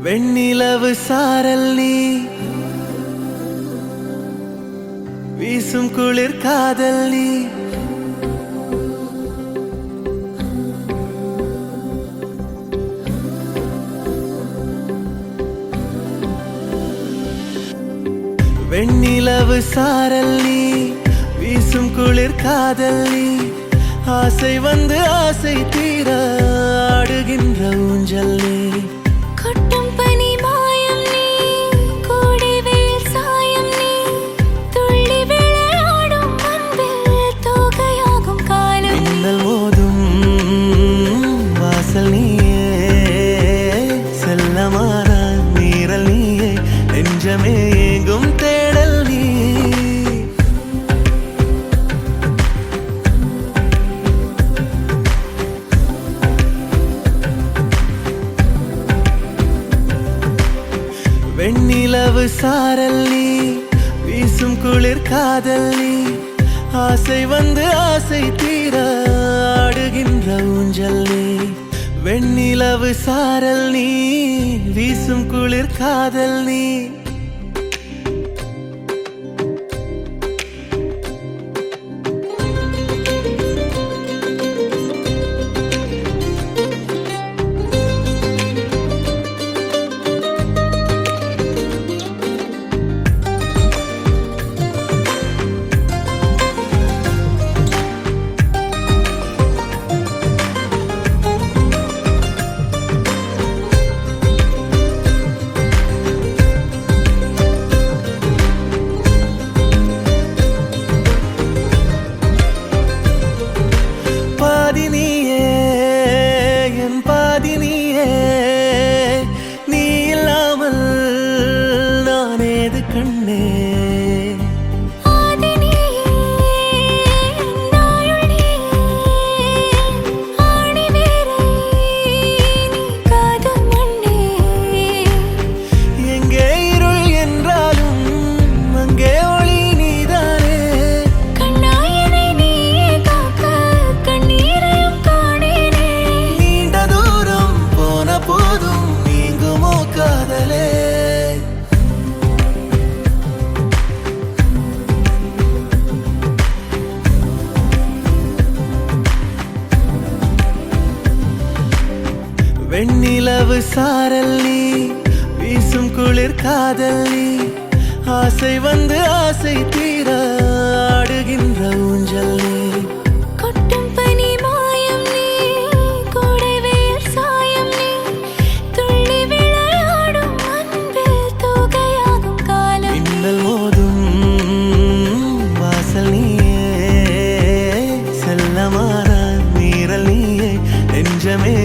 வெண்ணிலவு சாரல் நீ வீசும் குளிர் காதல் நீ வெண்ணிலவு சாரல் நீ வீசும் குளிர் காதல் நீ ஆசை வந்து ஆசை தீர ஆடுகின்ற ஊஞ்சல் நீ கொட்டும் பனி மாயம் நீ கோடை வெயில் சாயம் நீ துள்ளி விளையாடும் அன்பில் தோகையாகும் காலம் மின்னல் மோதும் வாசல் நீயே செல்லமான மீறல் நீயே நெஞ்சமே ஏங்கும் தேடல் நீ வெண்ணிலவு சாரல் நீ வீசும் குளிர் காதல் நீ ஆசை வந்து ஆசை தீர ஆடுகின்ற ஊஞ்சல் நீ வெண்ணிலவு சாரல் நீ வீசும் குளிர் காதல் நீ நீ இல்லாமல் நானேது கண்ணே எங்கே இருள் என்றாலும் அங்கே ஒளி நீதானே கண்ணாயனை நீயே காக்க கண்ணீரையும் காணேனே நீண்ட தூரம் போன போதும் நீங்குமோ காதலே வெண்ணிலவு சாரல் நீ வீசும் குளிர் காதல் நீ ஆசை வந்து ஆசை தீர ஆடுகின்ற ஊஞ்சல் நீ கொட்டும் பனி மாயம் நீ கோடை வெயில் சாயம் நீ துள்ளி விளையாடும் அன்பில் தோகையாகும் காலம் மின்னல் மோதும் வாசல் நீயே செல்லமான மீறல் நீயே நெஞ்சமே